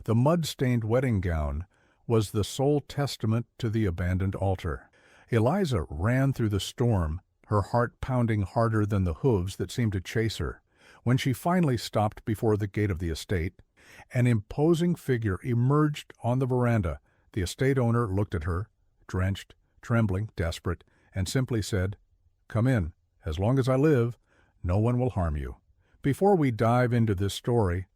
The mud-stained wedding gown was the sole testament to the abandoned altar. Eliza ran through the storm, her heart pounding harder than the hooves that seemed to chase her. When she finally stopped before the gate of the estate, an imposing figure emerged on the veranda. The estate owner looked at her, drenched, trembling, desperate, and simply said, "Come in. As long as I live, no one will harm you." Before we dive into this story,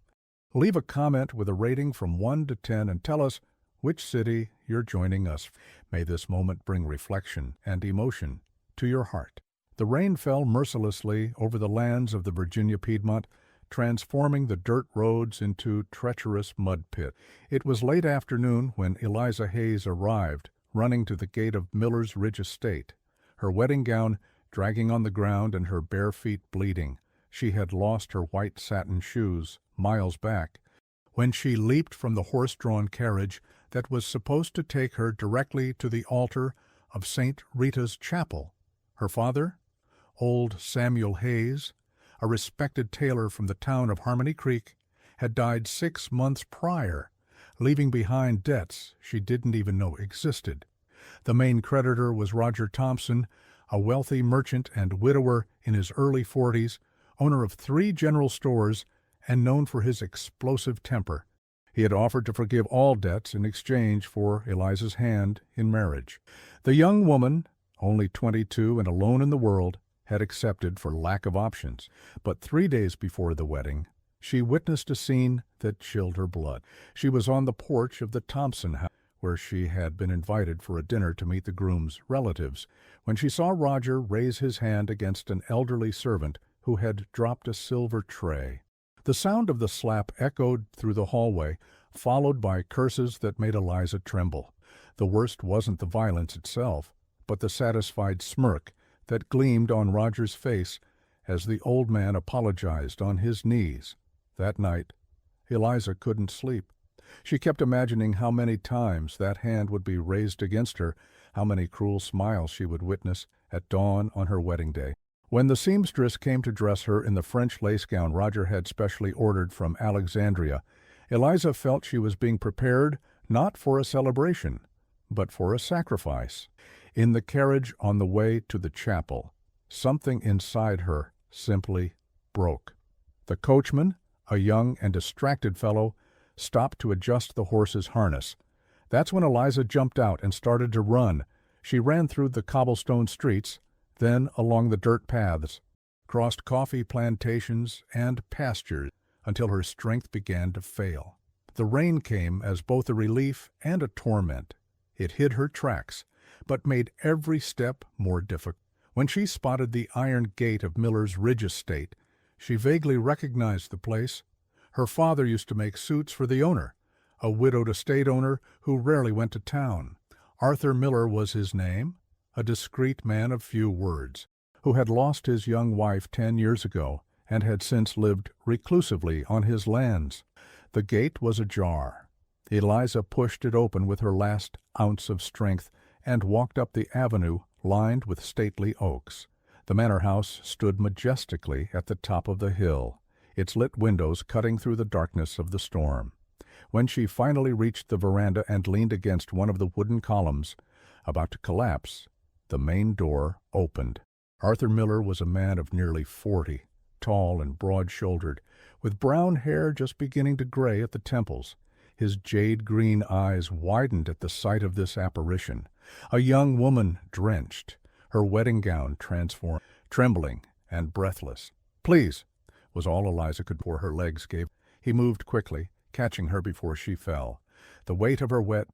leave a comment with a rating from 1 to 10 and tell us which city you're joining us. May this moment bring reflection and emotion to your heart. The rain fell mercilessly over the lands of the Virginia Piedmont, transforming the dirt roads into treacherous mud pits. It was late afternoon when Eliza Hayes arrived, running to the gate of Miller's Ridge Estate, her wedding gown dragging on the ground and her bare feet bleeding. She had lost her white satin shoes miles back when she leaped from the horse-drawn carriage that was supposed to take her directly to the altar of St. Rita's Chapel. Her father, old Samuel Hayes, a respected tailor from the town of Harmony Creek, had died 6 months prior, leaving behind debts she didn't even know existed. The main creditor was Roger Thompson, a wealthy merchant and widower in his early 40s, owner of 3 general stores and known for his explosive temper. He had offered to forgive all debts in exchange for Eliza's hand in marriage. The young woman, only 22 and alone in the world, had accepted for lack of options. But 3 days before the wedding, she witnessed a scene that chilled her blood. She was on the porch of the Thompson house, where she had been invited for a dinner to meet the groom's relatives, when she saw Roger raise his hand against an elderly servant who had dropped a silver tray. The sound of the slap echoed through the hallway, followed by curses that made Eliza tremble. The worst wasn't the violence itself, but the satisfied smirk that gleamed on Roger's face as the old man apologized on his knees. That night, Eliza couldn't sleep. She kept imagining how many times that hand would be raised against her, how many cruel smiles she would witness at dawn on her wedding day. When the seamstress came to dress her in the French lace gown Roger had specially ordered from Alexandria, Eliza felt she was being prepared not for a celebration, but for a sacrifice. In the carriage on the way to the chapel, something inside her simply broke. The coachman, a young and distracted fellow, stopped to adjust the horse's harness. That's when Eliza jumped out and started to run. She ran through the cobblestone streets, then along the dirt paths, crossed coffee plantations and pastures until her strength began to fail. The rain came as both a relief and a torment. It hid her tracks, but made every step more difficult. When she spotted the iron gate of Miller's Ridge Estate, she vaguely recognized the place. Her father used to make suits for the owner, a widowed estate owner who rarely went to town. Arthur Miller was his name, a discreet man of few words, who had lost his young wife 10 years ago and had since lived reclusively on his lands. The gate was ajar. Eliza pushed it open with her last ounce of strength and walked up the avenue lined with stately oaks. The manor house stood majestically at the top of the hill, its lit windows cutting through the darkness of the storm. When she finally reached the veranda and leaned against one of the wooden columns, about to collapse, the main door opened. Arthur Miller was a man of nearly 40, tall and broad-shouldered, with brown hair just beginning to gray at the temples. His jade-green eyes widened at the sight of this apparition. A young woman drenched, her wedding gown transformed, trembling and breathless. "Please," was all Eliza could pour. Her legs gave. He moved quickly, catching her before she fell. The weight of her wet,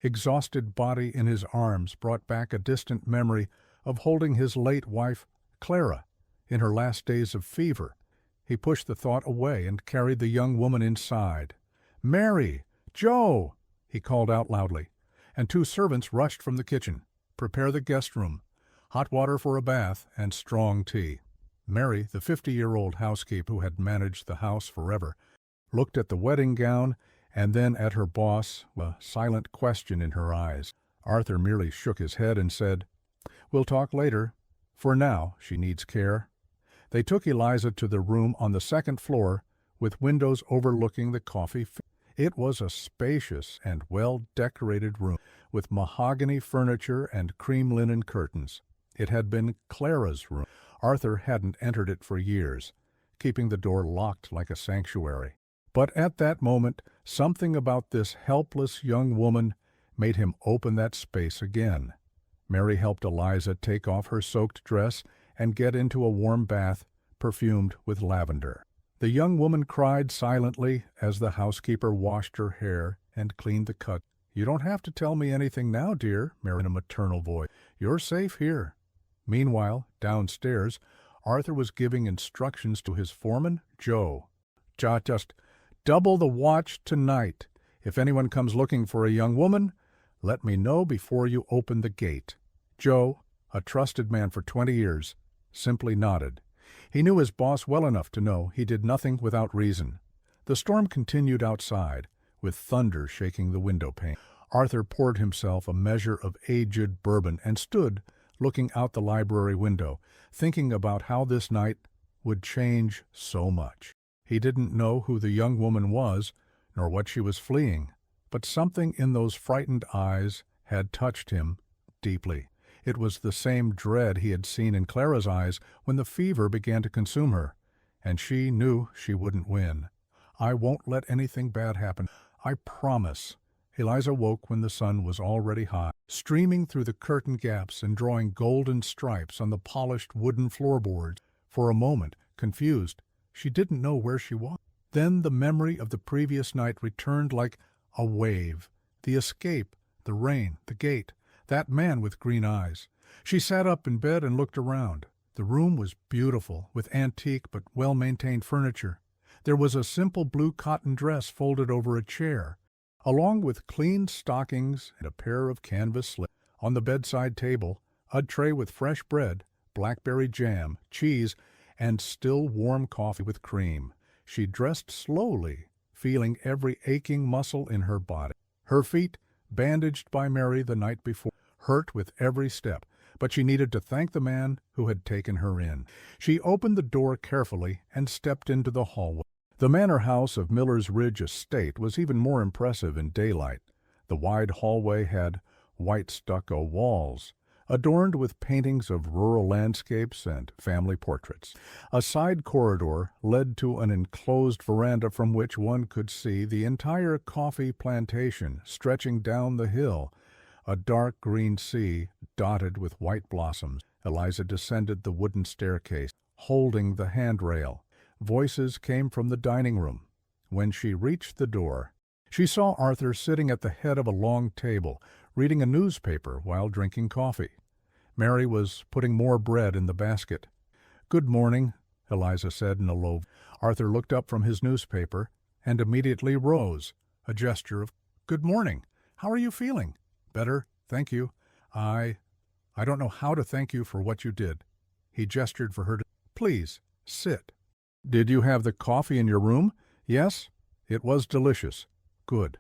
exhausted body in his arms brought back a distant memory of holding his late wife, Clara, in her last days of fever. He pushed the thought away and carried the young woman inside. "Mary! Joe!" he called out loudly, and 2 servants rushed from the kitchen. "Prepare the guest room, hot water for a bath, and strong tea." Mary, the 50-year-old housekeeper who had managed the house forever, looked at the wedding gown and then at her boss, a silent question in her eyes. Arthur merely shook his head and said, "We'll talk later. For now, she needs care." They took Eliza to the room on the 2nd floor with windows overlooking the coffee field. It was a spacious and well-decorated room, with mahogany furniture and cream linen curtains. It had been Clara's room. Arthur hadn't entered it for years, keeping the door locked like a sanctuary. But at that moment, something about this helpless young woman made him open that space again. Mary helped Eliza take off her soaked dress and get into a warm bath, perfumed with lavender. The young woman cried silently as the housekeeper washed her hair and cleaned the cut. "You don't have to tell me anything now, dear," Mary in a maternal voice. "You're safe here." Meanwhile, downstairs, Arthur was giving instructions to his foreman, Joe. Just double the watch tonight. If anyone comes looking for a young woman, let me know before you open the gate." Joe, a trusted man for 20 years, simply nodded. He knew his boss well enough to know he did nothing without reason. The storm continued outside, with thunder shaking the window pane. Arthur poured himself a measure of aged bourbon and stood, looking out the library window, thinking about how this night would change so much. He didn't know who the young woman was, nor what she was fleeing, but something in those frightened eyes had touched him deeply. It was the same dread he had seen in Clara's eyes when the fever began to consume her, and she knew she wouldn't win. "I won't let anything bad happen, I promise." Eliza woke when the sun was already high, streaming through the curtain gaps and drawing golden stripes on the polished wooden floorboards. For a moment, confused, she didn't know where she was. Then the memory of the previous night returned like a wave. The escape, the rain, the gate, that man with green eyes. She sat up in bed and looked around. The room was beautiful, with antique but well-maintained furniture. There was a simple blue cotton dress folded over a chair, along with clean stockings and a pair of canvas slippers. On the bedside table, a tray with fresh bread, blackberry jam, cheese, and still warm coffee with cream. She dressed slowly, feeling every aching muscle in her body. Her feet, bandaged by Mary the night before, hurt with every step, but she needed to thank the man who had taken her in. She opened the door carefully and stepped into the hallway. The manor house of Miller's Ridge Estate was even more impressive in daylight. The wide hallway had white stucco walls, adorned with paintings of rural landscapes and family portraits. A side corridor led to an enclosed veranda from which one could see the entire coffee plantation stretching down the hill, a dark green sea dotted with white blossoms. Eliza descended the wooden staircase, holding the handrail. Voices came from the dining room. When she reached the door, she saw Arthur sitting at the head of a long table, reading a newspaper while drinking coffee. Mary was putting more bread in the basket. "Good morning," Eliza said in a low voice. Arthur looked up from his newspaper and immediately rose, a gesture of "Good morning. How are you feeling?" "Better, thank you. I don't know how to thank you for what you did." He gestured for her to, "Please, sit." "Did you have the coffee in your room?" "Yes. It was delicious." "Good."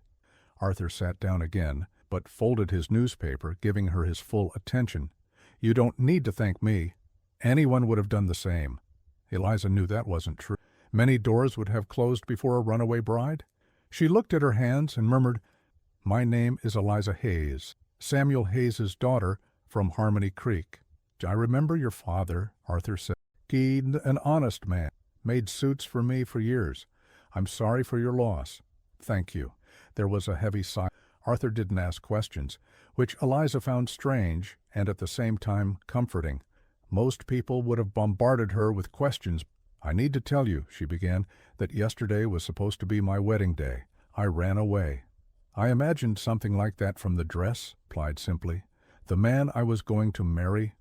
Arthur sat down again, but folded his newspaper, giving her his full attention. "You don't need to thank me. Anyone would have done the same." Eliza knew that wasn't true. Many doors would have closed before a runaway bride. She looked at her hands and murmured, "My name is Eliza Hayes, Samuel Hayes's daughter from Harmony Creek." "I remember your father," Arthur said. "He's an honest man, made suits for me for years. I'm sorry for your loss." "Thank you." There was a heavy sigh. Arthur didn't ask questions, which Eliza found strange and at the same time comforting. Most people would have bombarded her with questions. "I need to tell you," she began, "that yesterday was supposed to be my wedding day. I ran away." "I imagined something like that from the dress," replied simply. "The man I was going to marry,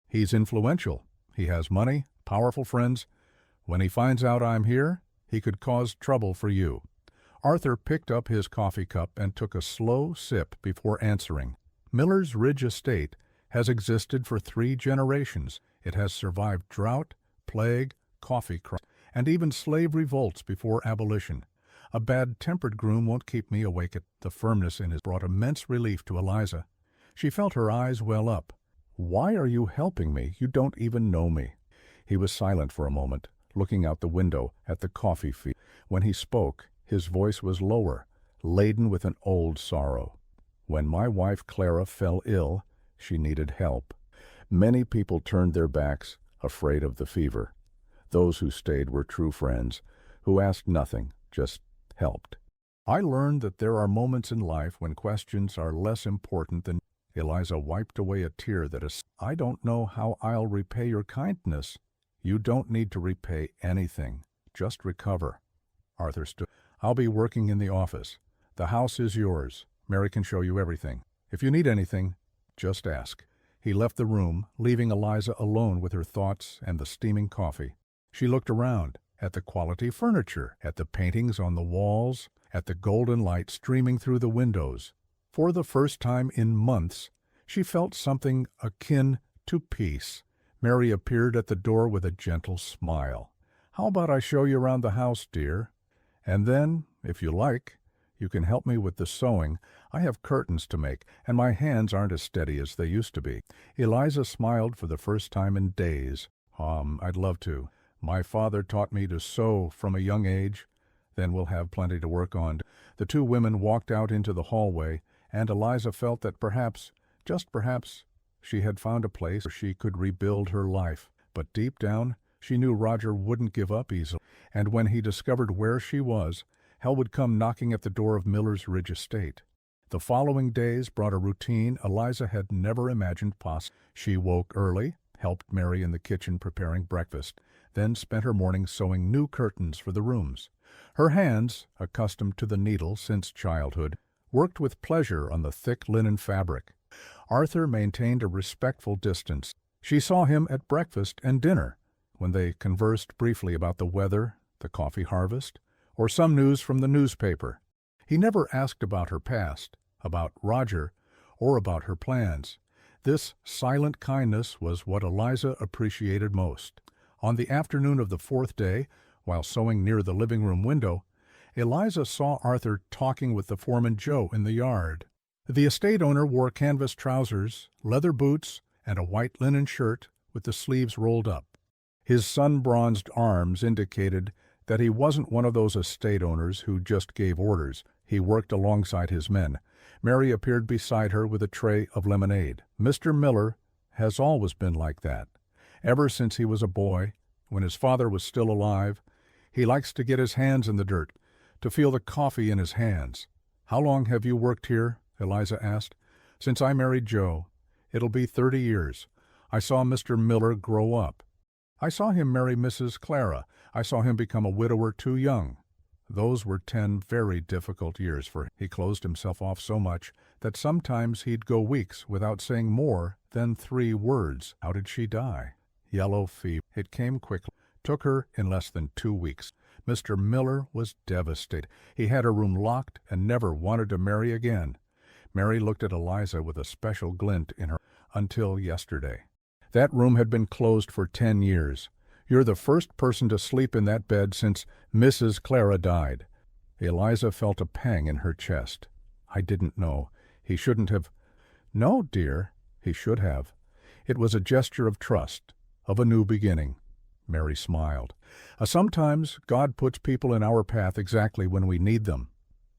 he's influential. He has money, powerful friends. When he finds out I'm here, he could cause trouble for you." Arthur picked up his coffee cup and took a slow sip before answering. "Miller's Ridge Estate has existed for 3 generations. It has survived drought, plague, coffee crop, and even slave revolts before abolition. A bad-tempered groom won't keep me awake at." The firmness in his brought immense relief to Eliza. She felt her eyes well up. "Why are you helping me? You don't even know me." He was silent for a moment, looking out the window at the coffee field. When he spoke, his voice was lower, laden with an old sorrow. When my wife Clara fell ill, she needed help. Many people turned their backs, afraid of the fever. Those who stayed were true friends, who asked nothing, just helped. I learned that there are moments in life when questions are less important than. Eliza wiped away a tear that is. I don't know how I'll repay your kindness. You don't need to repay anything. Just recover. Arthur stood. I'll be working in the office. The house is yours. Mary can show you everything. If you need anything, just ask. He left the room, leaving Eliza alone with her thoughts and the steaming coffee. She looked around, at the quality furniture, at the paintings on the walls, at the golden light streaming through the windows. For the first time in months, she felt something akin to peace. Mary appeared at the door with a gentle smile. How about I show you around the house, dear? And then, if you like, you can help me with the sewing. I have curtains to make, and my hands aren't as steady as they used to be. Eliza smiled for the first time in days. I'd love to. My father taught me to sew from a young age. Then we'll have plenty to work on. The two women walked out into the hallway, and Eliza felt that perhaps, just perhaps, she had found a place where she could rebuild her life. But deep down, she knew Roger wouldn't give up easily. And when he discovered where she was, hell would come knocking at the door of Miller's Ridge estate. The following days brought a routine Eliza had never imagined possible. She woke early, helped Mary in the kitchen preparing breakfast, then spent her morning sewing new curtains for the rooms. Her hands, accustomed to the needle since childhood, worked with pleasure on the thick linen fabric. Arthur maintained a respectful distance. She saw him at breakfast and dinner, when they conversed briefly about the weather, the coffee harvest, or some news from the newspaper. He never asked about her past, about Roger, or about her plans. This silent kindness was what Eliza appreciated most. On the afternoon of the fourth day, while sewing near the living room window, Eliza saw Arthur talking with the foreman Joe in the yard. The estate owner wore canvas trousers, leather boots, and a white linen shirt with the sleeves rolled up. His sun-bronzed arms indicated that he wasn't one of those estate owners who just gave orders. He worked alongside his men. Mary appeared beside her with a tray of lemonade. Mr. Miller has always been like that. Ever since he was a boy, when his father was still alive, he likes to get his hands in the dirt, to feel the coffee in his hands. How long have you worked here? Eliza asked. Since I married Joe. It'll be 30 years. I saw Mr. Miller grow up. I saw him marry Mrs. Clara. I saw him become a widower too young. Those were 10 very difficult years for him. He closed himself off so much that sometimes he'd go weeks without saying more than 3 words. How did she die? Yellow fever. It came quickly. Took her in less than 2 weeks. Mr. Miller was devastated. He had her room locked and never wanted to marry again. Mary looked at Eliza with a special glint in her until yesterday. That room had been closed for 10 years. You're the first person to sleep in that bed since Mrs. Clara died. Eliza felt a pang in her chest. I didn't know. He shouldn't have. No, dear, he should have. It was a gesture of trust, of a new beginning. Mary smiled. Sometimes God puts people in our path exactly when we need them.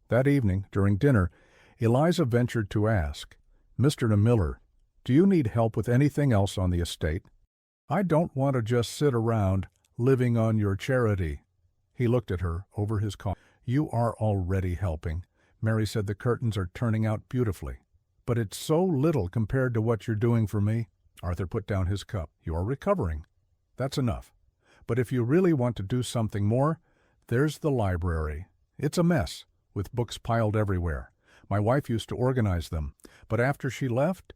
That evening, during dinner, Eliza ventured to ask, Mr. Miller, do you need help with anything else on the estate? I don't want to just sit around living on your charity. He looked at her over his coffee. You are already helping. Mary said the curtains are turning out beautifully. But it's so little compared to what you're doing for me. Arthur put down his cup. You're recovering. That's enough. But if you really want to do something more, there's the library. It's a mess, with books piled everywhere. My wife used to organize them, but after she left,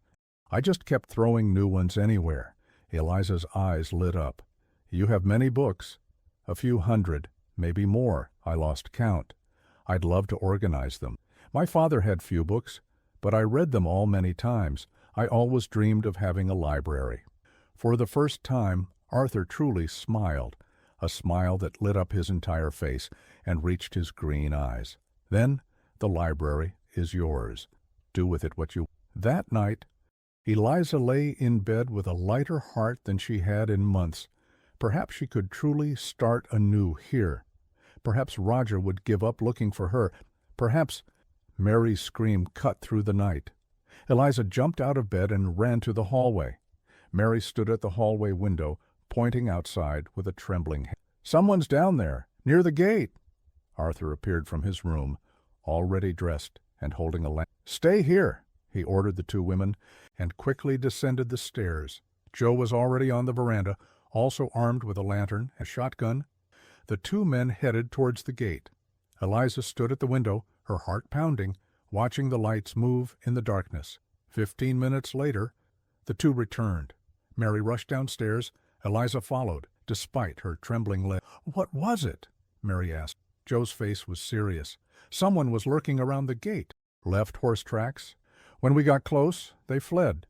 I just kept throwing new ones anywhere. Eliza's eyes lit up. You have many books. A few hundred, maybe more. I lost count. I'd love to organize them. My father had few books, but I read them all many times. I always dreamed of having a library. For the first time, Arthur truly smiled, a smile that lit up his entire face and reached his green eyes. Then, the library is yours. Do with it what you. That night, Eliza lay in bed with a lighter heart than she had in months. Perhaps she could truly start anew here. Perhaps Roger would give up looking for her. Perhaps Mary's scream cut through the night. Eliza jumped out of bed and ran to the hallway. Mary stood at the hallway window, pointing outside with a trembling hand. "Someone's down there, near the gate." Arthur appeared from his room, already dressed and holding a lamp. "Stay here," he ordered the two women, and quickly descended the stairs. Joe was already on the veranda, also armed with a lantern and shotgun. The two men headed towards the gate. Eliza stood at the window, her heart pounding, watching the lights move in the darkness. 15 minutes later, the two returned. Mary rushed downstairs. Eliza followed, despite her trembling legs. "What was it?" Mary asked. Joe's face was serious. "Someone was lurking around the gate. Left horse tracks. When we got close, they fled.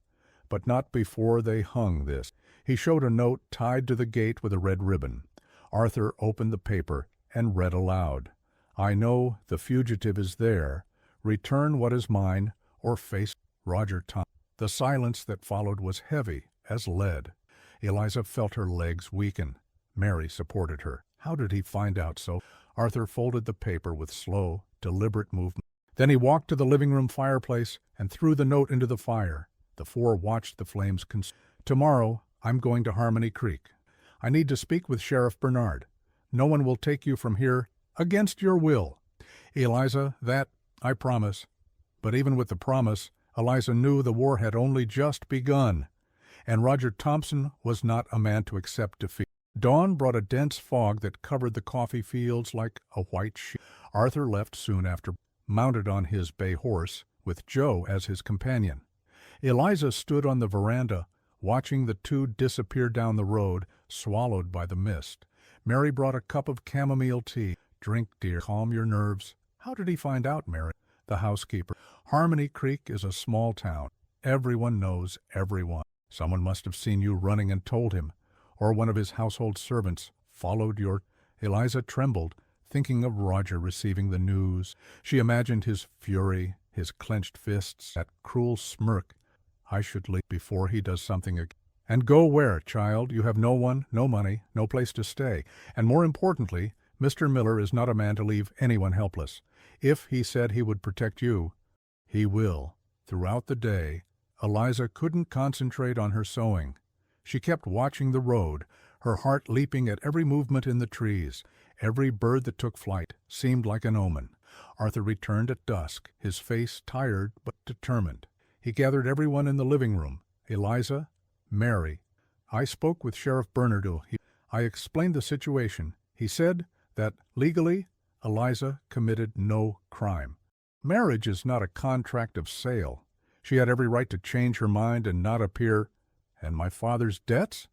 But not before they hung this." He showed a note tied to the gate with a red ribbon. Arthur opened the paper and read aloud. "I know the fugitive is there. Return what is mine, or face Roger Tom." The silence that followed was heavy as lead. Eliza felt her legs weaken. Mary supported her. How did he find out so? Arthur folded the paper with slow, deliberate movement. Then he walked to the living room fireplace and threw the note into the fire. The four watched the flames consume. "Tomorrow, I'm going to Harmony Creek. I need to speak with Sheriff Bernard. No one will take you from here against your will." "Eliza, that I promise." But even with the promise, Eliza knew the war had only just begun, and Roger Thompson was not a man to accept defeat. Dawn brought a dense fog that covered the coffee fields like a white sheet. Arthur left soon after, mounted on his bay horse, with Joe as his companion. Eliza stood on the veranda, watching the two disappear down the road, swallowed by the mist. Mary brought a cup of chamomile tea. "Drink, dear, calm your nerves." "How did he find out, Mary?" The housekeeper. "Harmony Creek is a small town. Everyone knows everyone. Someone must have seen you running and told him, or one of his household servants followed your—" Eliza trembled, thinking of Roger receiving the news. She imagined his fury, his clenched fists, that cruel smirk. "I should leave before he does something again." "And go where, child? You have no one, no money, no place to stay. And more importantly, Mr. Miller is not a man to leave anyone helpless. If he said he would protect you, he will." Throughout the day, Eliza couldn't concentrate on her sewing. She kept watching the road, her heart leaping at every movement in the trees. Every bird that took flight seemed like an omen. Arthur returned at dusk, his face tired but determined. He gathered everyone in the living room. Eliza, Mary. "I spoke with Sheriff Bernard. I explained the situation. He said that, legally, Eliza committed no crime. Marriage is not a contract of sale. She had every right to change her mind and not appear. And my father's debts?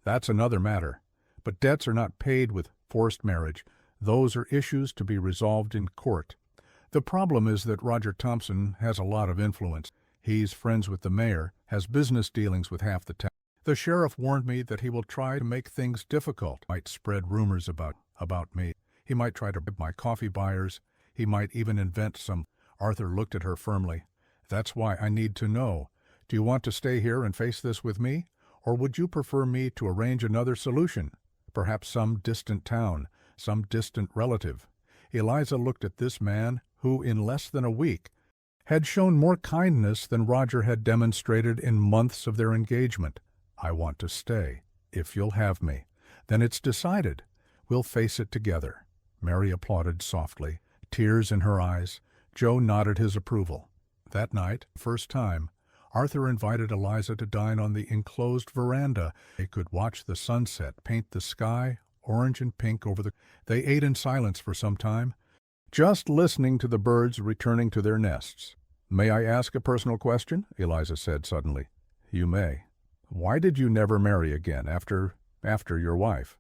That's another matter. But debts are not paid with forced marriage. Those are issues to be resolved in court. The problem is that Roger Thompson has a lot of influence. He's friends with the mayor, has business dealings with half the town. The sheriff warned me that he will try to make things difficult. Might spread rumors about me. He might try to bribe my coffee buyers. He might even invent some." Arthur looked at her firmly. "That's why I need to know. Do you want to stay here and face this with me? Or would you prefer me to arrange another solution? Perhaps some distant town, some distant relative." Eliza looked at this man who, in less than a week, had shown more kindness than Roger had demonstrated in months of their engagement. "I want to stay, if you'll have me." "Then it's decided. We'll face it together." Mary applauded softly, tears in her eyes. Joe nodded his approval. That night, first time, Arthur invited Eliza to dine on the enclosed veranda. They could watch the sunset paint the sky orange and pink over the... They ate in silence for some time, just listening to the birds returning to their nests. "May I ask a personal question?" Eliza said suddenly. "You may. Why did you never marry again after your wife?"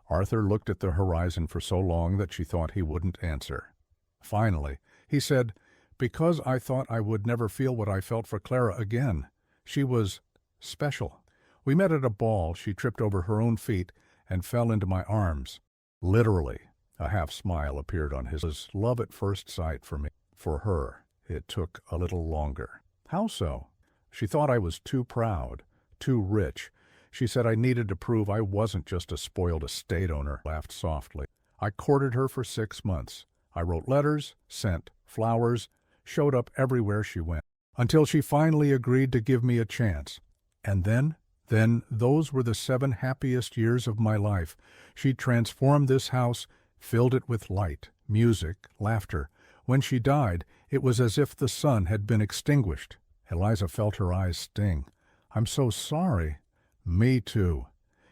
Arthur looked at the horizon for so long that she thought he wouldn't answer. Finally, he said, "Because I thought I would never feel what I felt for Clara again. She was special. We met at a ball. She tripped over her own feet and fell into my arms. Literally." A half smile appeared on his. "It was love at first sight for me. For her, it took a little longer." "How so?" "She thought I was too proud, too rich. She said I needed to prove I wasn't just a spoiled estate owner." Laughed softly. "I courted her for 6 months. I wrote letters, sent flowers. showed up everywhere she went, until she finally agreed to give me a chance. And then those were the 7 happiest years of my life. She transformed this house, filled it with light, music, laughter. When she died, it was as if the sun had been extinguished. Eliza felt her eyes sting. I'm so sorry. Me too.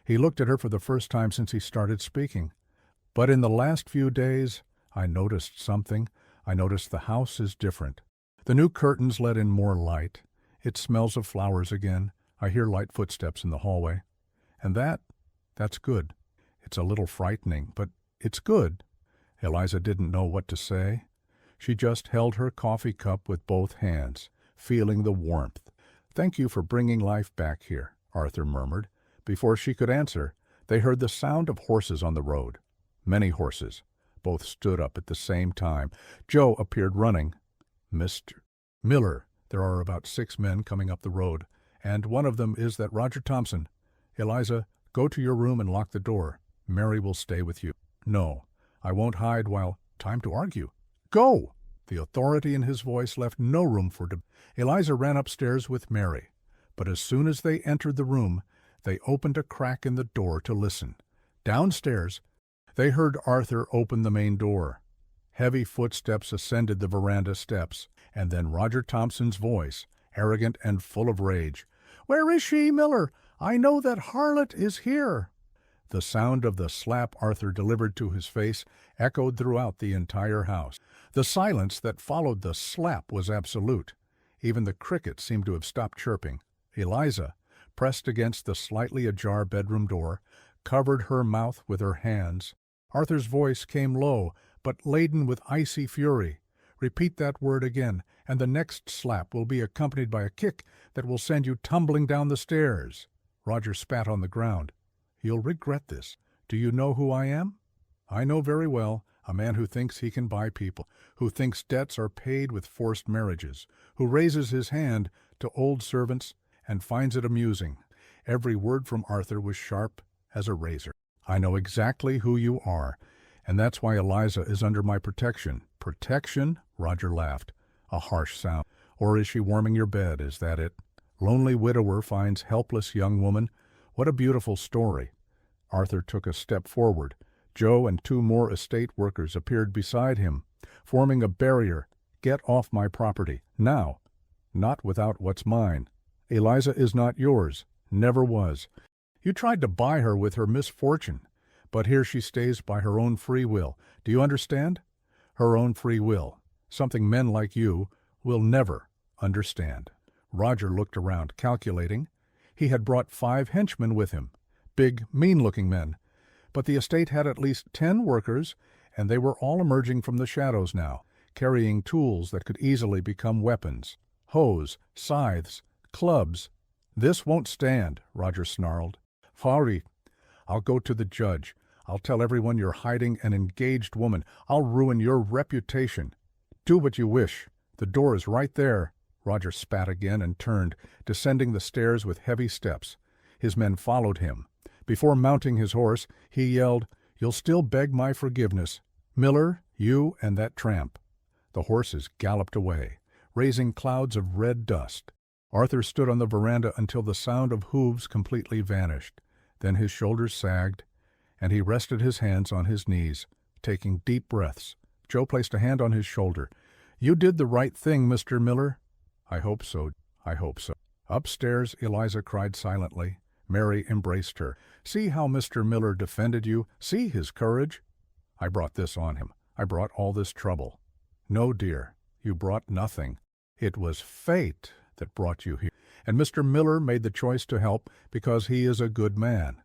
He looked at her for the first time since he started speaking. But in the last few days, I noticed something. I noticed the house is different. The new curtains let in more light. It smells of flowers again. I hear light footsteps in the hallway. And that's good. It's a little frightening, but it's good. Eliza didn't know what to say. She just held her coffee cup with both hands, feeling the warmth. Thank you for bringing life back here, Arthur murmured. Before she could answer, they heard the sound of horses on the road. Many horses. Both stood up at the same time. Joe appeared running. Mr. Miller, there are about 6 men coming up the road, and one of them is that Roger Thompson. Eliza, go to your room and lock the door. Mary will stay with you. No, I won't hide while... Time to argue. Go! The authority in his voice left no room for debate. Eliza ran upstairs with Mary, but as soon as they entered the room, they opened a crack in the door to listen. Downstairs, they heard Arthur open the main door. Heavy footsteps ascended the veranda steps, and then Roger Thompson's voice, arrogant and full of rage. "Where is she, Miller? I know that harlot is here." The sound of the slap Arthur delivered to his face echoed throughout the entire house. The silence that followed the slap was absolute. Even the crickets seemed to have stopped chirping. Eliza, pressed against the slightly ajar bedroom door, covered her mouth with her hands. Arthur's voice came low, but laden with icy fury. Repeat that word again, and the next slap will be accompanied by a kick that will send you tumbling down the stairs. Roger spat on the ground. You'll regret this. Do you know who I am? I know very well. A man who thinks he can buy people, who thinks debts are paid with forced marriages, who raises his hand to old servants and finds it amusing. Every word from Arthur was sharp as a razor. I know exactly who you are, and that's why Eliza is under my protection. Protection? Roger laughed. A harsh sound. Or is she warming your bed? Is that it? Lonely widower finds helpless young woman. What a beautiful story. Arthur took a step forward. Joe and 2 more estate workers appeared beside him, forming a barrier. Get off my property. Now. Not without what's mine. Eliza is not yours. Never was. You tried to buy her with her misfortune, but here she stays by her own free will. Do you understand? Her own free will. Something men like you will never understand. Roger looked around, calculating. He had brought 5 henchmen with him, big, mean-looking men. But the estate had at least 10 workers, and they were all emerging from the shadows now, carrying tools that could easily become weapons. Hoes, scythes, clubs. This won't stand, Roger snarled. Fari, I'll go to the judge. I'll tell everyone you're hiding an engaged woman. I'll ruin your reputation. Do what you wish. The door is right there. Roger spat again and turned, descending the stairs with heavy steps. His men followed him. Before mounting his horse, he yelled, You'll still beg my forgiveness. Miller, you and that tramp. The horses galloped away, raising clouds of red dust. Arthur stood on the veranda until the sound of hooves completely vanished. Then his shoulders sagged, and he rested his hands on his knees, taking deep breaths. Joe placed a hand on his shoulder. You did the right thing, Mr. Miller. I hope so. I hope so. Upstairs, Eliza cried silently. Mary embraced her. See how Mr. Miller defended you? See his courage? I brought this on him. I brought all this trouble. No, dear, you brought nothing. It was fate that brought you here. And Mr. Miller made the choice to help because he is a good man.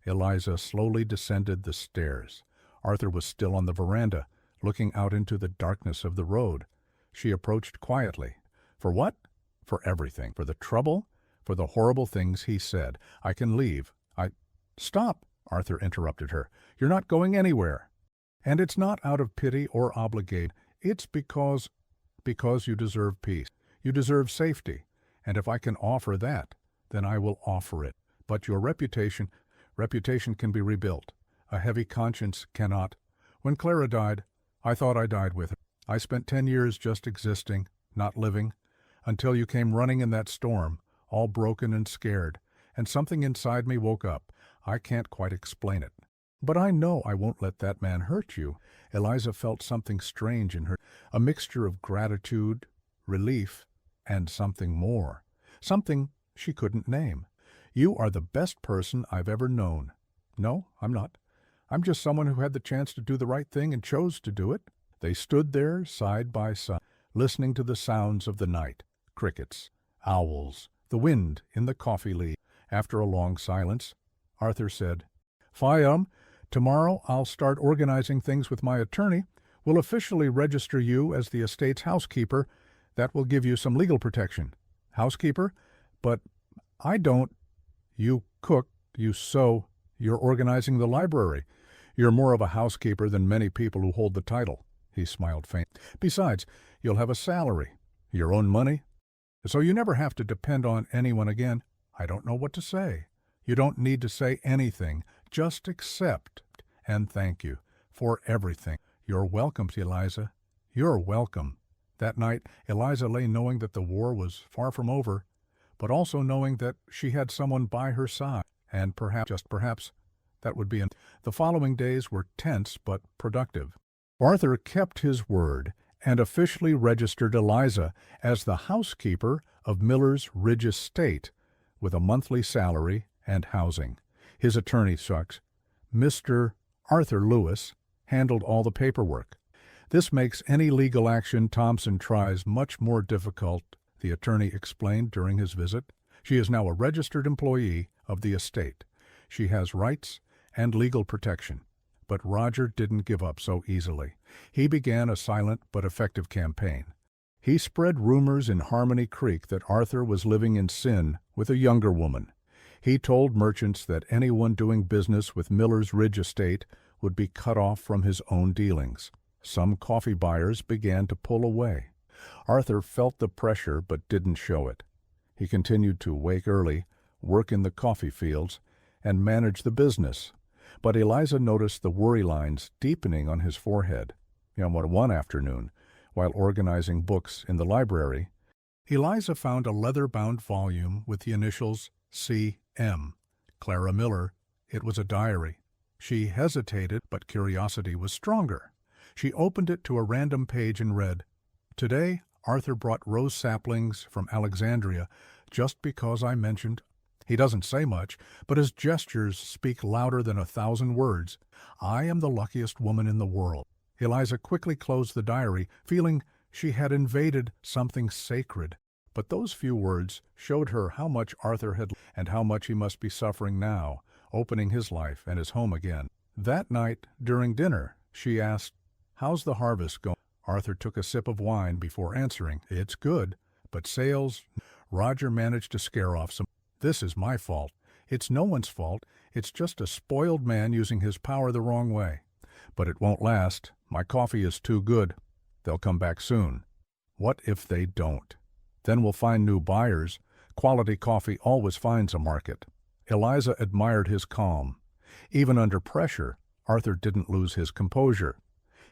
Eliza slowly descended the stairs. Arthur was still on the veranda, looking out into the darkness of the road. She approached quietly. For what? For everything. For the trouble? For the horrible things he said. I can leave. Stop, Arthur interrupted her. You're not going anywhere. And it's not out of pity or obligation. It's because you deserve peace. You deserve safety. And if I can offer that, then I will offer it. But your reputation can be rebuilt. A heavy conscience cannot. When Clara died, I thought I died with her. I spent 10 years just existing. not living, until you came running in that storm, all broken and scared, and something inside me woke up. I can't quite explain it. But I know I won't let that man hurt you." Eliza felt something strange in her, a mixture of gratitude, relief, and something more. Something she couldn't name. "You are the best person I've ever known." "No, I'm not. I'm just someone who had the chance to do the right thing and chose to do it." They stood there side by side, listening to the sounds of the night, crickets, owls, the wind in the coffee leaves. After a long silence, Arthur said, "Fiam, tomorrow I'll start organizing things with my attorney. We'll officially register you as the estate's housekeeper. That will give you some legal protection." "Housekeeper? But I don't—" "You cook, you sew, you're organizing the library. You're more of a housekeeper than many people who hold the title." He smiled faintly. "Besides, you'll have a salary, your own money, so you never have to depend on anyone again." "I don't know what to say." "You don't need to say anything. Just accept and thank you for everything." "You're welcome, Eliza. You're welcome." That night, Eliza lay knowing that the war was far from over, but also knowing that she had someone by her side, and perhaps, just perhaps, that would be enough. The following days were tense but productive. Arthur kept his word and officially registered Eliza as the housekeeper of Miller's Ridge Estate, with a monthly salary and housing. His attorney, Mr. Arthur Lewis, handled all the paperwork. "This makes any legal action Thompson tries much more difficult," the attorney explained during his visit. "She is now a registered employee of the estate. She has rights and legal protection." But Roger didn't give up so easily. He began a silent but effective campaign. He spread rumors in Harmony Creek that Arthur was living in sin with a younger woman. He told merchants that anyone doing business with Miller's Ridge Estate would be cut off from his own dealings. Some coffee buyers began to pull away. Arthur felt the pressure but didn't show it. He continued to wake early, work in the coffee fields, and manage the business. But Eliza noticed the worry lines deepening on his forehead. One afternoon, while organizing books in the library, Eliza found a leather-bound volume with the initials C.M. Clara Miller. It was a diary. She hesitated, but curiosity was stronger. She opened it to a random page and read, "Today, Arthur brought rose saplings from Alexandria just because I mentioned—" He doesn't say much, but his gestures speak louder than 1,000 words. "I am the luckiest woman in the world." Eliza quickly closed the diary, feeling she had invaded something sacred. But those few words showed her how much Arthur had and how much he must be suffering now, opening his life and his home again. That night, during dinner, she asked, "How's the harvest going?" Arthur took a sip of wine before answering, "It's good, but sales—" Roger managed to scare off some. "This is my fault." "It's no one's fault. It's just a spoiled man using his power the wrong way. But it won't last. My coffee is too good. They'll come back soon." "What if they don't?" "Then we'll find new buyers. Quality coffee always finds a market." Eliza admired his calm. Even under pressure, Arthur didn't lose his composure.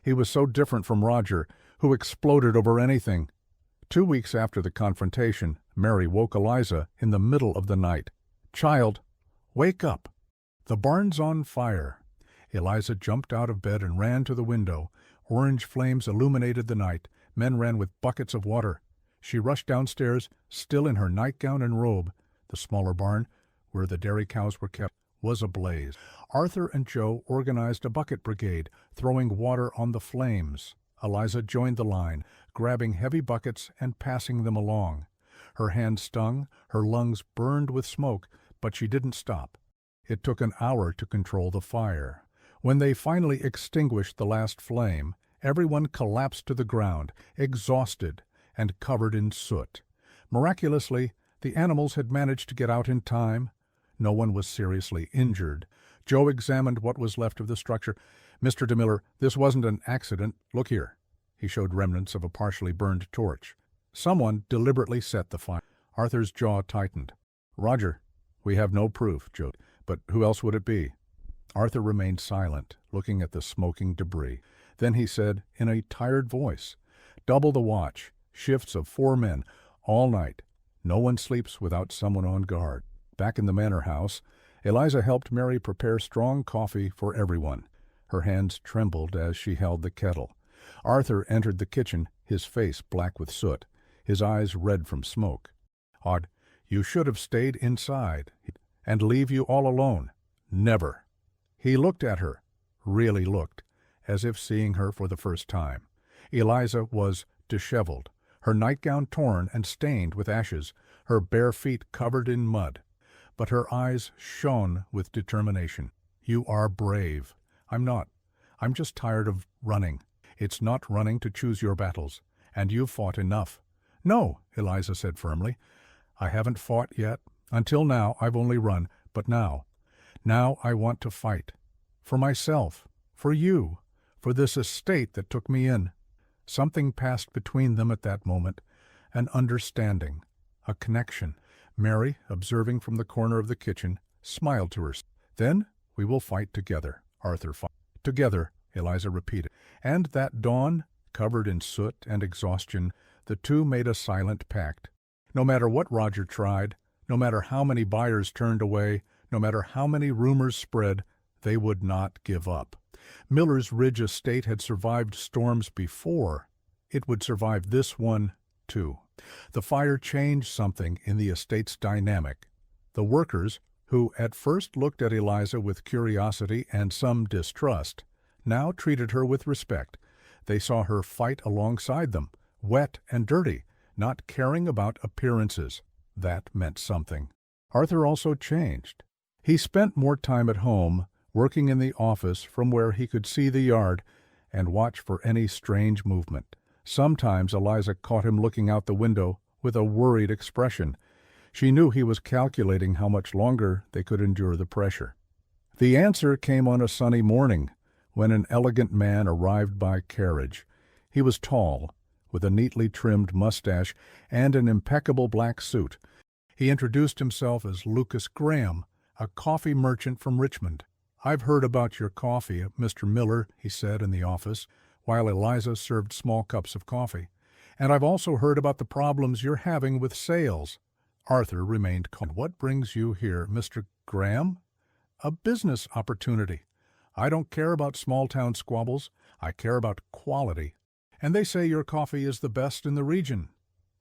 He was so different from Roger, who exploded over anything. 2 weeks after the confrontation, Mary woke Eliza in the middle of the night. "Child, wake up! The barn's on fire." Eliza jumped out of bed and ran to the window. Orange flames illuminated the night. Men ran with buckets of water. She rushed downstairs, still in her nightgown and robe. The smaller barn, where the dairy cows were kept, was ablaze. Arthur and Joe organized a bucket brigade, throwing water on the flames. Eliza joined the line, grabbing heavy buckets and passing them along. Her hands stung, her lungs burned with smoke, but she didn't stop. It took an hour to control the fire. When they finally extinguished the last flame, everyone collapsed to the ground, exhausted and covered in soot. Miraculously, the animals had managed to get out in time. No one was seriously injured. Joe examined what was left of the structure. "Mr. DeMiller, this wasn't an accident. Look here." He showed remnants of a partially burned torch. "Someone deliberately set the fire." Arthur's jaw tightened. "Roger, we have no proof, Joe. But who else would it be?" Arthur remained silent, looking at the smoking debris. Then he said, in a tired voice, "Double the watch. Shifts of 4 men, all night. No one sleeps without someone on guard. Back in the manor house, Eliza helped Mary prepare strong coffee for everyone. Her hands trembled as she held the kettle. Arthur entered the kitchen, his face black with soot, his eyes red from smoke. "Odd, you should have stayed inside, and leave you all alone. Never." He looked at her, really looked, as if seeing her for the first time. Eliza was disheveled, her nightgown torn and stained with ashes, her bare feet covered in mud. But her eyes shone with determination. "You are brave. I'm not. I'm just tired of running. It's not running to choose your battles, and you've fought enough." "No," Eliza said firmly. "I haven't fought yet. Until now I've only run, but now I want to fight. For myself, for you, for this estate that took me in." Something passed between them at that moment, an understanding, a connection. Mary, observing from the corner of the kitchen, smiled to her. "Then we will fight together," Arthur fought. "Together," Eliza repeated. And that dawn, covered in soot and exhaustion, the two made a silent pact. No matter what Roger tried, no matter how many buyers turned away, no matter how many rumors spread, they would not give up. Miller's Ridge estate had survived storms before. It would survive this one, too. The fire changed something in the estate's dynamic. The workers, who at first looked at Eliza with curiosity and some distrust, now treated her with respect. They saw her fight alongside them, wet and dirty, not caring about appearances. That meant something. Arthur also changed. He spent more time at home, working in the office from where he could see the yard and watch for any strange movement. Sometimes Eliza caught him looking out the window with a worried expression. She knew he was calculating how much longer they could endure the pressure. The answer came on a sunny morning, when an elegant man arrived by carriage. He was tall, with a neatly trimmed mustache and an impeccable black suit. He introduced himself as Lucas Graham, a coffee merchant from Richmond. "I've heard about your coffee, Mr. Miller," he said in the office, while Eliza served small cups of coffee. "And I've also heard about the problems you're having with sales." Arthur remained calm. "What brings you here, Mr. Graham?" "A business opportunity. I don't care about small-town squabbles. I care about quality. And they say your coffee is the best in the region."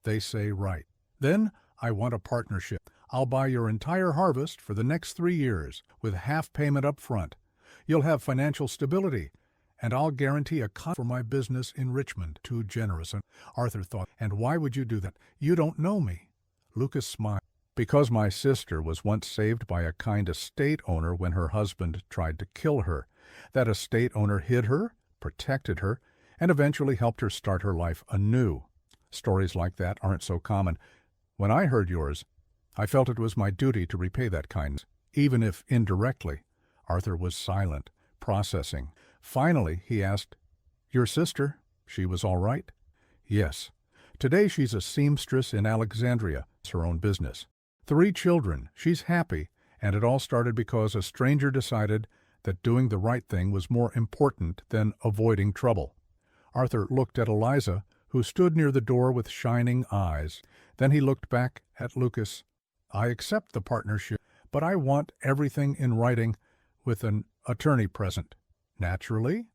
"They say right." "Then I want a partnership. I'll buy your entire harvest for the next 3 years, with half payment up front. You'll have financial stability, and I'll guarantee a contract for my business in Richmond." Too generous, Arthur thought. "And why would you do that? You don't know me." Lucas smiled. "Because my sister was once saved by a kind estate owner when her husband tried to kill her. That estate owner hid her, protected her, and eventually helped her start her life anew. Stories like that aren't so common. When I heard yours, I felt it was my duty to repay that kindness, even if indirectly." Arthur was silent, processing. Finally, he asked, "Your sister, she was all right?" "Yes. Today she's a seamstress in Alexandria. It's her own business. 3 children. She's happy, and it all started because a stranger decided that doing the right thing was more important than avoiding trouble." Arthur looked at Eliza, who stood near the door with shining eyes. Then he looked back at Lucas. "I accept the partnership, but I want everything in writing with an attorney present." Naturally.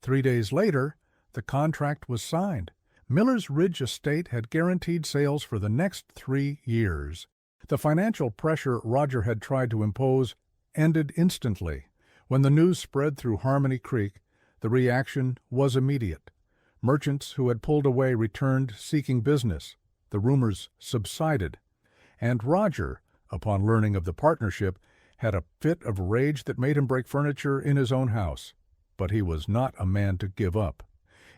3 days later, the contract was signed. Miller's Ridge estate had guaranteed sales for the next 3 years. The financial pressure Roger had tried to impose ended instantly. When the news spread through Harmony Creek, the reaction was immediate. Merchants who had pulled away returned seeking business. The rumors subsided. And Roger, upon learning of the partnership, had a fit of rage that made him break furniture in his own house. But he was not a man to give up.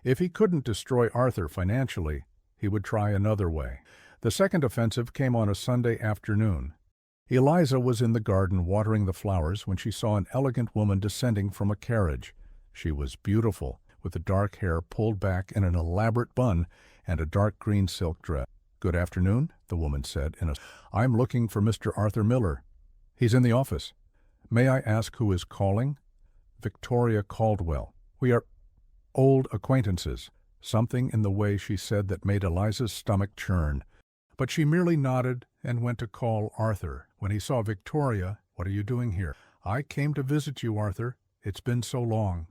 If he couldn't destroy Arthur financially, he would try another way. The second offensive came on a Sunday afternoon. Eliza was in the garden watering the flowers when she saw an elegant woman descending from a carriage. She was beautiful, with the dark hair pulled back in an elaborate bun and a dark green silk dress. "Good afternoon," the woman said. "I'm looking for Mr. Arthur Miller. He's in the office. May I ask who is calling?" "Victoria Caldwell. We are old acquaintances." something in the way she said that made Eliza's stomach churn. But she merely nodded and went to call Arthur. When he saw Victoria, "What are you doing here?" "I came to visit you, Arthur. It's been so long."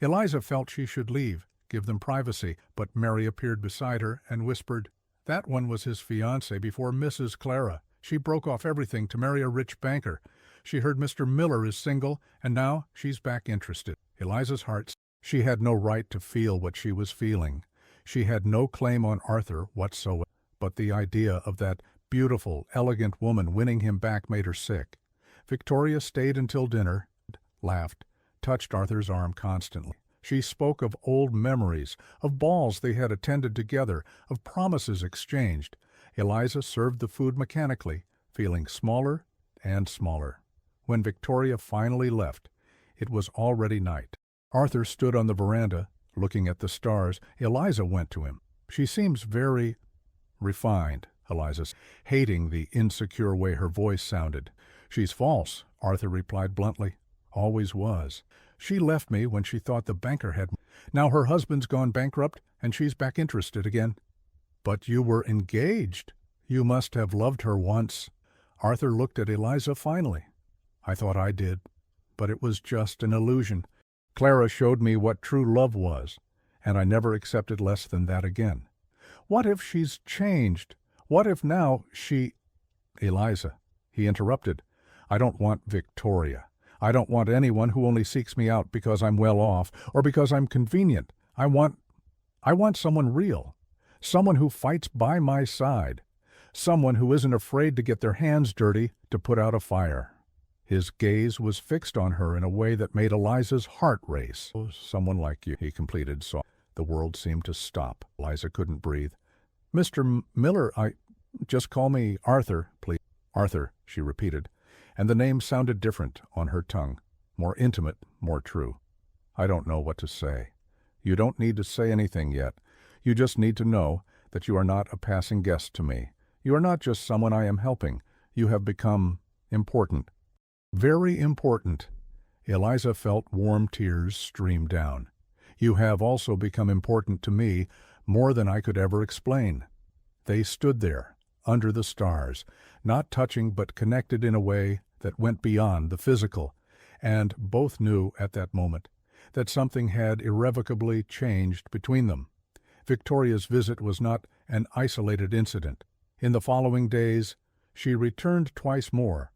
Eliza felt she should leave, give them privacy, but Mary appeared beside her and whispered, "That one was his fiancée before Mrs. Clara. She broke off everything to marry a rich banker. She heard Mr. Miller is single, and now she's back interested." Eliza's heart. She had no right to feel what she was feeling. She had no claim on Arthur whatsoever. But the idea of that beautiful, elegant woman winning him back made her sick. Victoria stayed until dinner, laughed, touched Arthur's arm constantly. She spoke of old memories, of balls they had attended together, of promises exchanged. Eliza served the food mechanically, feeling smaller and smaller. When Victoria finally left, it was already night. Arthur stood on the veranda, looking at the stars. Eliza went to him. "She seems very refined," Eliza said, hating the insecure way her voice sounded. "She's false," Arthur replied bluntly. "Always was. She left me when she thought the banker had. Now her husband's gone bankrupt, and she's back interested again." "But you were engaged. You must have loved her once." Arthur looked at Eliza finally. "I thought I did, but it was just an illusion. Clara showed me what true love was, and I never accepted less than that again. What if she's changed? What if now she—" "Eliza," he interrupted, "I don't want Victoria. I don't want anyone who only seeks me out because I'm well off or because I'm convenient. I want someone real, someone who fights by my side, someone who isn't afraid to get their hands dirty to put out a fire." His gaze was fixed on her in a way that made Eliza's heart race. "Oh, someone like you," he completed softly. The world seemed to stop. Eliza couldn't breathe. "Mr. Miller, just call me Arthur, please." "Arthur," she repeated, and the name sounded different on her tongue, more intimate, more true. "I don't know what to say." "You don't need to say anything yet. You just need to know that you are not a passing guest to me. You are not just someone I am helping. You have become important. Very important." Eliza felt warm tears stream down. "You have also become important to me, more than I could ever explain." They stood there, under the stars, not touching but connected in a way that went beyond the physical, and both knew at that moment that something had irrevocably changed between them. Victoria's visit was not an isolated incident. In the following days, she returned twice more,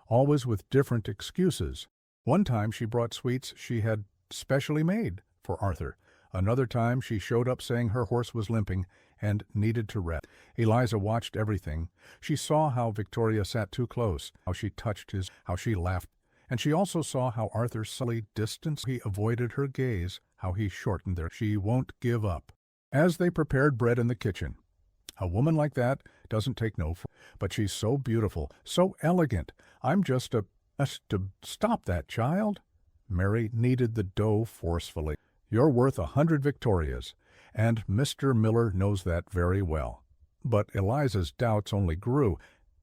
always with different excuses. One time she brought sweets she had specially made for Arthur. Another time she showed up saying her horse was limping and needed to rest. Eliza watched everything. She saw how Victoria sat too close, how she touched his, how she laughed, and she also saw how Arthur subtly distanced. He avoided her gaze, how he shortened their "she won't give up." As they prepared bread in the kitchen, "A woman like that doesn't take no for, but she's so beautiful, so elegant. I'm just to stop that child." Mary kneaded the dough forcefully. "You're worth 100 Victorias, and Mr. Miller knows that very well." But Eliza's doubts only grew,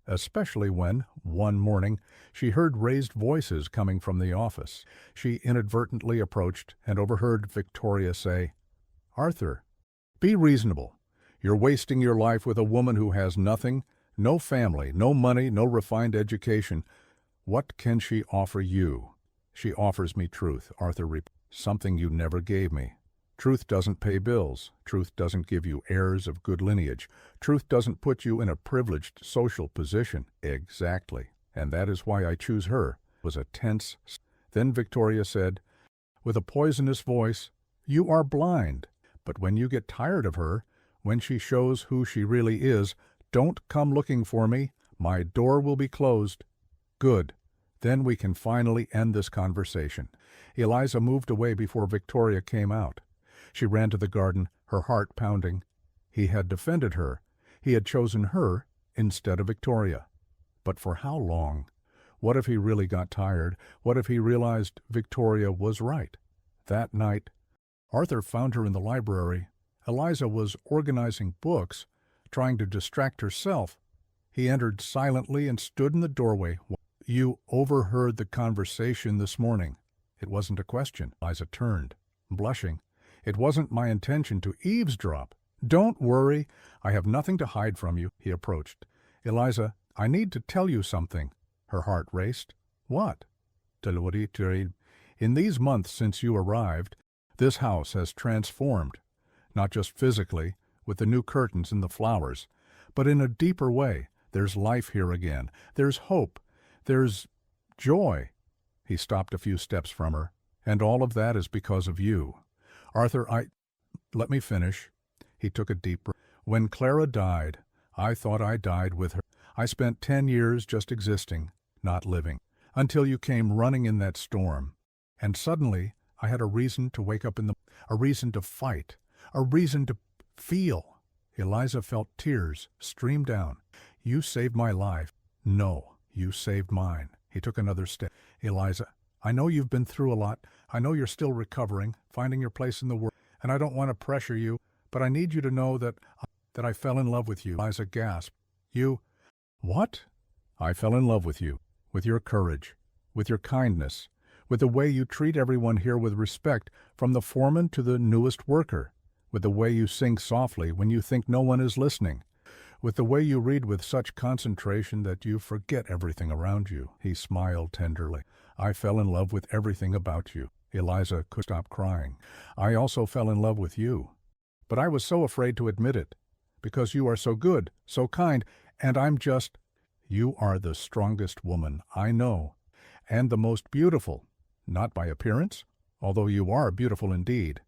especially when, one morning, she heard raised voices coming from the office. She inadvertently approached and overheard Victoria say, "Arthur, be reasonable. You're wasting your life with a woman who has nothing, no family, no money, no refined education. What can she offer you?" "She offers me truth," Arthur replied. "Something you never gave me. Truth doesn't pay bills. Truth doesn't give you heirs of good lineage. Truth doesn't put you in a privileged social position." "Exactly. And that is why I choose her." It was a tense. Then Victoria said, with a poisonous voice, "You are blind. But when you get tired of her, when she shows who she really is, don't come looking for me. My door will be closed." "Good. Then we can finally end this conversation." Eliza moved away before Victoria came out. She ran to the garden, her heart pounding. He had defended her. He had chosen her instead of Victoria. But for how long? What if he really got tired? What if he realized Victoria was right? That night, Arthur found her in the library. Eliza was organizing books, trying to distract herself. He entered silently and stood in the doorway. "You overheard the conversation this morning." It wasn't a question. Eliza turned, blushing. It wasn't my intention to eavesdrop. Don't worry, I have nothing to hide from you, he approached. Eliza, I need to tell you something. Her heart raced. What? In these months since you arrived, this house has transformed, not just physically, with the new curtains and the flowers, but in a deeper way. There's life here again. There's hope. There's joy. He stopped a few steps from her. And all of that is because of you. Arthur, let me finish. He took a deep breath. When Clara died, I thought I died with her. I spent 10 years just existing, not living, until you came running in that storm. And suddenly, I had a reason to wake up a reason to fight, a reason to feel. Eliza felt tears stream down. You saved my life. No, you saved mine. He took another step. Eliza, I know you've been through a lot. I know you're still recovering, finding your place in the world, and I don't want to pressure you, but I need you to know that I fell in love with you. Eliza gasped. You? What? I fell in love with you, with your courage, with your kindness, with the way you treat everyone here with respect, from the foreman to the newest worker, with the way you sing softly when you think no one is listening, with the way you read with such concentration that you forget everything around you. He smiled tenderly. I fell in love with everything about you. Eliza could stop crying. I also fell in love with you. But I was so afraid to admit it, because you are so good, so kind, and I'm just... You are the strongest woman I know, and the most beautiful, not by appearance, although you are beautiful indeed,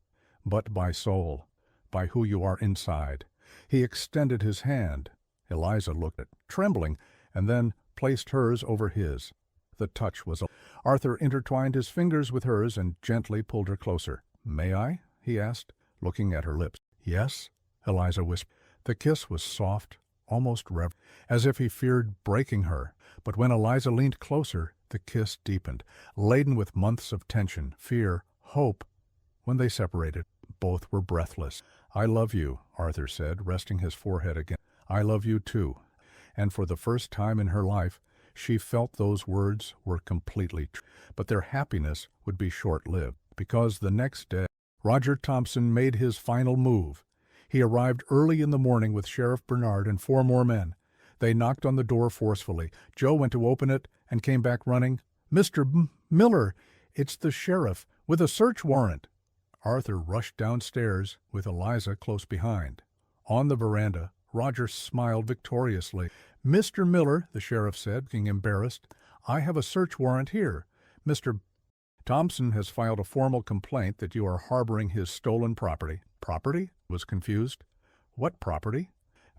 but by soul, by who you are inside. He extended his hand. Eliza looked at it, trembling, and then placed hers over his. The touch was... Arthur intertwined his fingers with hers and gently pulled her closer. May I? He asked, looking at her lips. Yes, Eliza whispered. The kiss was soft, almost reverent, as if he feared breaking her. But when Eliza leaned closer, the kiss deepened, laden with months of tension, fear, hope. When they separated, both were breathless. I love you, Arthur said, resting his forehead again. I love you too. And for the first time in her life, she felt those words were completely true. But their happiness would be short-lived, because the next day, Roger Thompson made his final move. He arrived early in the morning with Sheriff Bernard and 4 more men. They knocked on the door forcefully. Joe went to open it and came back running. Mr. Miller, it's the sheriff, with a search warrant. Arthur rushed downstairs with Eliza close behind. On the veranda, Roger smiled victoriously. Mr. Miller, the sheriff said, looking embarrassed, I have a search warrant here. Mr. Thompson has filed a formal complaint that you are harboring his stolen property. Property? Was confused. What property?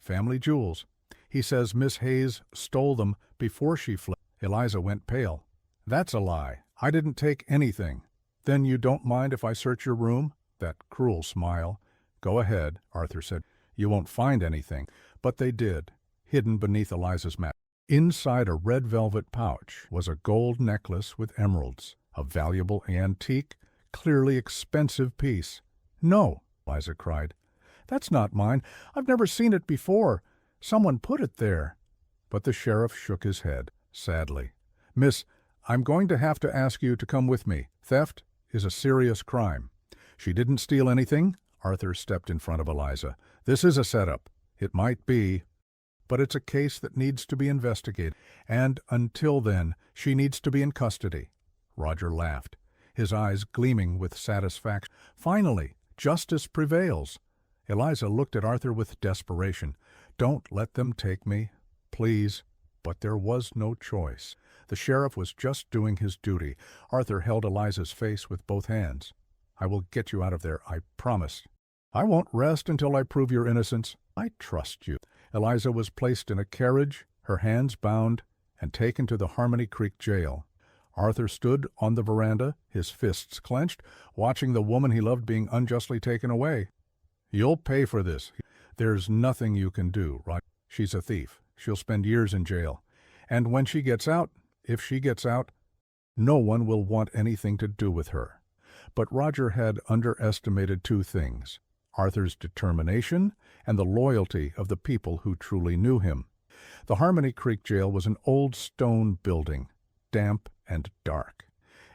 Family jewels. He says Miss Hayes stole them before she fled. Eliza went pale. That's a lie. I didn't take anything. Then you don't mind if I search your room? That cruel smile. Go ahead, Arthur said. You won't find anything. But they did, hidden beneath Eliza's mat. Inside a red velvet pouch was a gold necklace with emeralds, a valuable antique, clearly expensive piece. No, Eliza cried. That's not mine. I've never seen it before. Someone put it there. But the sheriff shook his head, sadly. Miss, I'm going to have to ask you to come with me. Theft is a serious crime. She didn't steal anything. Arthur stepped in front of Eliza. This is a setup. It might be, but it's a case that needs to be investigated. And until then, she needs to be in custody. Roger laughed, his eyes gleaming with satisfaction. Finally, justice prevails. Eliza looked at Arthur with desperation. Don't let them take me, please. But there was no choice. The sheriff was just doing his duty. Arthur held Eliza's face with both hands. I will get you out of there, I promise. I won't rest until I prove your innocence. I trust you. Eliza was placed in a carriage, her hands bound, and taken to the Harmony Creek jail. Arthur stood on the veranda, his fists clenched, watching the woman he loved being unjustly taken away. You'll pay for this. There's nothing you can do, right? She's a thief. She'll spend years in jail. And when she gets out, if she gets out, no one will want anything to do with her. But Roger had underestimated 2 things: Arthur's determination and the loyalty of the people who truly knew him. The Harmony Creek jail was an old stone building, damp and dark.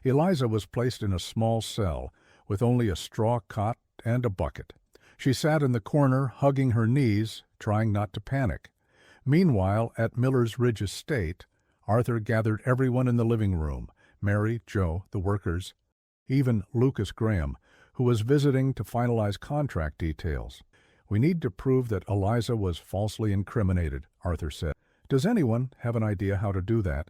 Eliza was placed in a small cell with only a straw cot, and a bucket. She sat in the corner, hugging her knees, trying not to panic. Meanwhile, at Miller's Ridge estate, Arthur gathered everyone in the living room, Mary, Joe, the workers, even Lucas Graham, who was visiting to finalize contract details. "We need to prove that Eliza was falsely incriminated," Arthur said. "Does anyone have an idea how to do that?"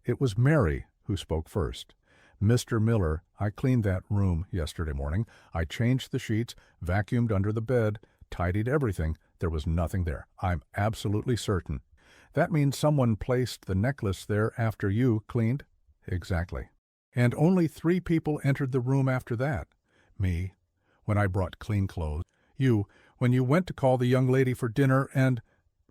It was Mary who spoke first. "Mr. Miller, I cleaned that room yesterday morning. I changed the sheets, vacuumed under the bed, tidied everything. There was nothing there. I'm absolutely certain." "That means someone placed the necklace there after you cleaned?" "Exactly." "And only 3 people entered the room after that?" "Me, when I brought clean clothes. You, when you went to call the young lady for dinner, and—"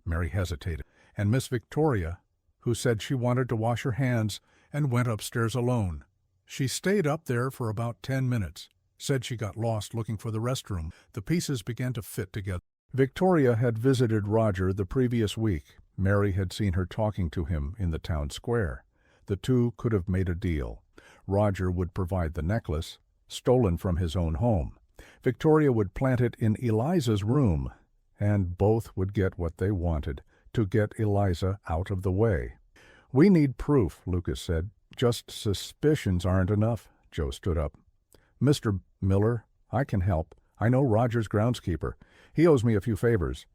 Mary hesitated. "And Miss Victoria, who said she wanted to wash her hands and went upstairs alone. She stayed up there for about 10 minutes, said she got lost looking for the restroom. The pieces began to fit together." Victoria had visited Roger the previous week. Mary had seen her talking to him in the town square. The two could have made a deal. Roger would provide the necklace, stolen from his own home. Victoria would plant it in Eliza's room, and both would get what they wanted, to get Eliza out of the way. "We need proof," Lucas said. "Just suspicions aren't enough." Joe stood up. "Mr. Miller, I can help. I know Roger's groundskeeper. He owes me a few favors.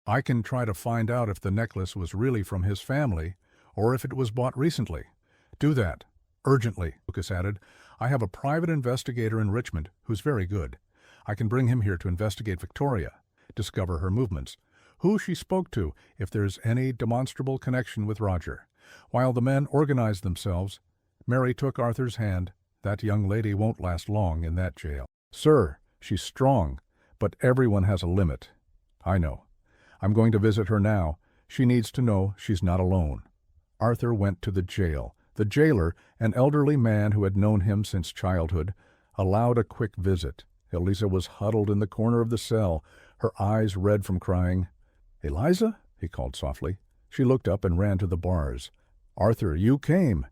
I can try to find out if the necklace was really from his family or if it was bought recently." "Do that. Urgently," Lucas added. "I have a private investigator in Richmond who's very good. I can bring him here to investigate Victoria, discover her movements, who she spoke to, if there's any demonstrable connection with Roger." While the men organized themselves, Mary took Arthur's hand. "That young lady won't last long in that jail." "Sir, she's strong, but everyone has a limit." "I know. I'm going to visit her now. She needs to know she's not alone." Arthur went to the jail. The jailer, an elderly man who had known him since childhood, allowed a quick visit. Eliza was huddled in the corner of the cell, her eyes red from crying. "Eliza?" he called softly. She looked up and ran to the bars. "Arthur, you came."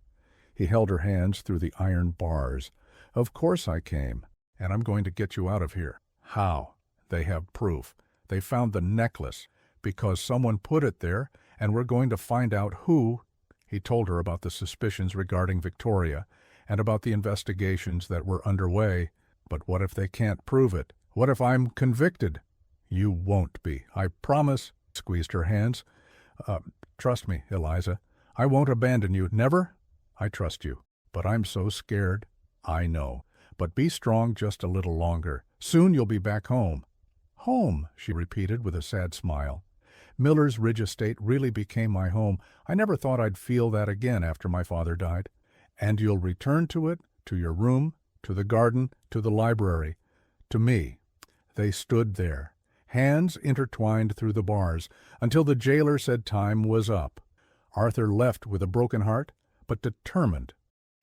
He held her hands through the iron bars. "Of course I came, and I'm going to get you out of here." "How?" "They have proof. They found the necklace, because someone put it there, and we're going to find out who." He told her about the suspicions regarding Victoria, and about the investigations that were underway. "But what if they can't prove it? What if I'm convicted?" "You won't be, I promise." Squeezed her hands. Trust me, Eliza. I won't abandon you, never." "I trust you, but I'm so scared." "I know, but be strong just a little longer. Soon you'll be back home." "Home," she repeated with a sad smile. "Miller's Ridge estate really became my home. I never thought I'd feel that again after my father died." "And you'll return to it, to your room, to the garden, to the library, to me." They stood there, hands intertwined through the bars, until the jailer said time was up. Arthur left with a broken heart, but determined.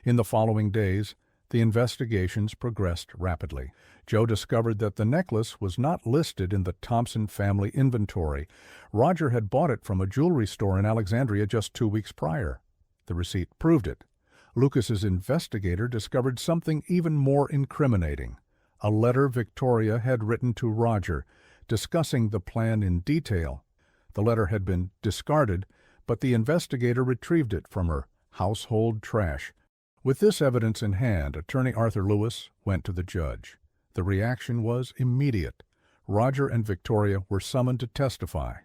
In the following days, the investigations progressed rapidly. Joe discovered that the necklace was not listed in the Thompson family inventory. Roger had bought it from a jewelry store in Alexandria just 2 weeks prior. The receipt proved it. Lucas's investigator discovered something even more incriminating. A letter Victoria had written to Roger, discussing the plan in detail. The letter had been discarded, but the investigator retrieved it from her household trash. With this evidence in hand, Attorney Arthur Lewis went to the judge. The reaction was immediate. Roger and Victoria were summoned to testify.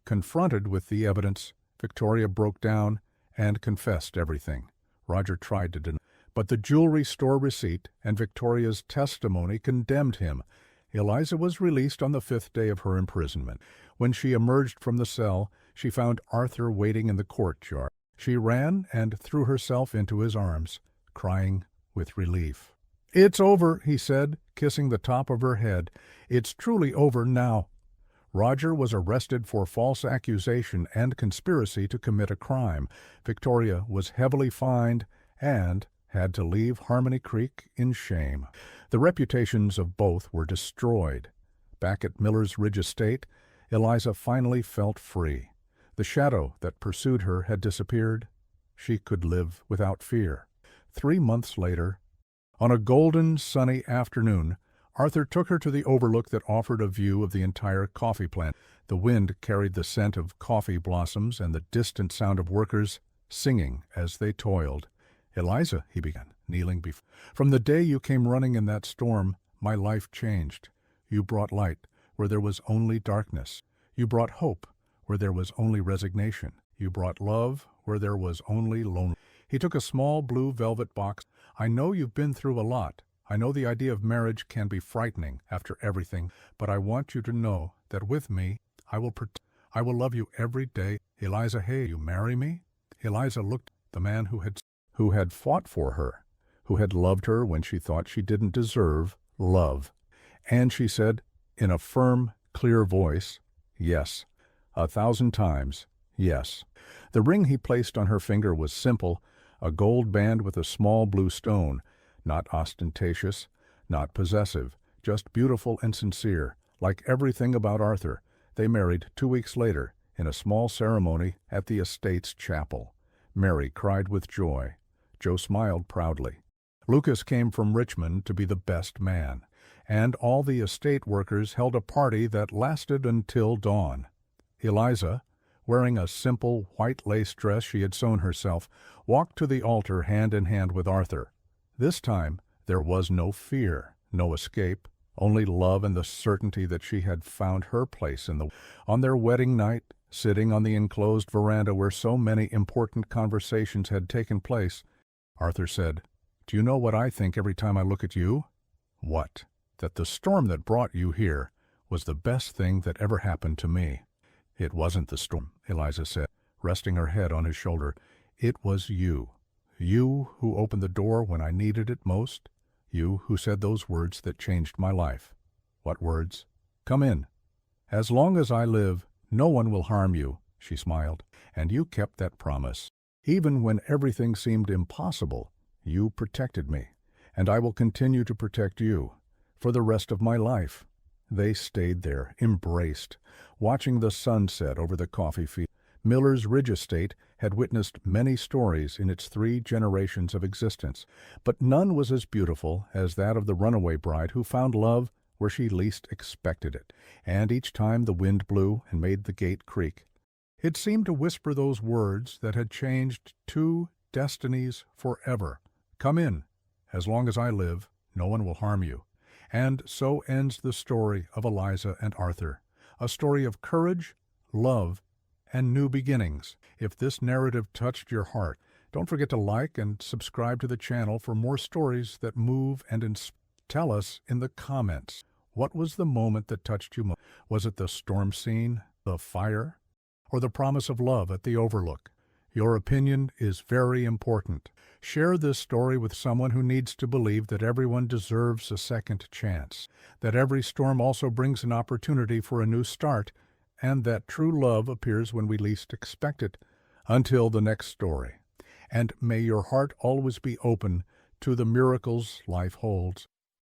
Confronted with the evidence, Victoria broke down and confessed everything. Roger tried to deny, but the jewelry store receipt and Victoria's testimony condemned him. Eliza was released on the 5th day of her imprisonment. When she emerged from the cell, she found Arthur waiting in the courtyard. She ran and threw herself into his arms, crying with relief. "It's over," he said, kissing the top of her head. "It's truly over now." Roger was arrested for false accusation and conspiracy to commit a crime. Victoria was heavily fined and had to leave Harmony Creek in shame. The reputations of both were destroyed. Back at Miller's Ridge estate, Eliza finally felt free. The shadow that pursued her had disappeared. She could live without fear. 3 months later, on a golden, sunny afternoon, Arthur took her to the overlook that offered a view of the entire coffee plant. The wind carried the scent of coffee blossoms and the distant sound of workers singing as they toiled. "Eliza," he began, kneeling before. "From the day you came running in that storm, my life changed. You brought light where there was only darkness. You brought hope where there was only resignation. You brought love where there was only loneliness." He took a small blue velvet box. "I know you've been through a lot. I know the idea of marriage can be frightening after everything, but I want you to know that with me, I will love you every day. Eliza, hey, you marry me?" Eliza looked at the man who had fought for her, who had loved her when she thought she didn't deserve love. And she said, in a firm, clear voice, "Yes, 1,000 times, yes." The ring he placed on her finger was simple, a gold band with a small blue stone, not ostentatious, not possessive, just beautiful and sincere. Like everything about Arthur, they married 2 weeks later in a small ceremony at the estate's chapel. Mary cried with joy. Joe smiled proudly. Lucas came from Richmond to be the best man, and all the estate workers held a party that lasted until dawn. Eliza, wearing a simple white lace dress she had sewn herself, walked to the altar hand in hand with Arthur. This time there was no fear, no escape, only love and the certainty that she had found her place in the world. On their wedding night, sitting on the enclosed veranda where so many important conversations had taken place, Arthur said, "Do you know what I think every time I look at you?" "What?" "That the storm that brought you here was the best thing that ever happened to me." "It wasn't the storm," Eliza said, resting her head on his shoulder. "It was you. You who opened the door when I needed it most. You who said those words that changed my life." "What words?" "Come in. As long as I live, no one will harm you," she smiled. "And you kept that promise. Even when everything seemed impossible, you protected me. And I will continue to protect you for the rest of my life." They stayed there, embraced, watching the sunset over the coffee field. Miller's Ridge estate had witnessed many stories in its 3 generations of existence, but none was as beautiful as that of the runaway bride who found love where she least expected it, and each time the wind blew and made the gate creak, it seemed to whisper those words that had changed 2 destinies forever. "Come in. As long as I live, no one will harm you." And so ends the story of Eliza and Arthur, a story of courage, love, and new beginnings. If this narrative touched your heart, don't forget to like and subscribe to the channel for more stories that move and inspire. Tell us in the comments, what was the moment that touched you most? Was it the storm scene, the fire, or the promise of love at the overlook? Your opinion is very important. Share this story with someone who needs to believe that everyone deserves a second chance, that every storm also brings an opportunity for a new start, and that true love appears when we least expect it. Until the next story. And may your heart always be open to the miracles life holds.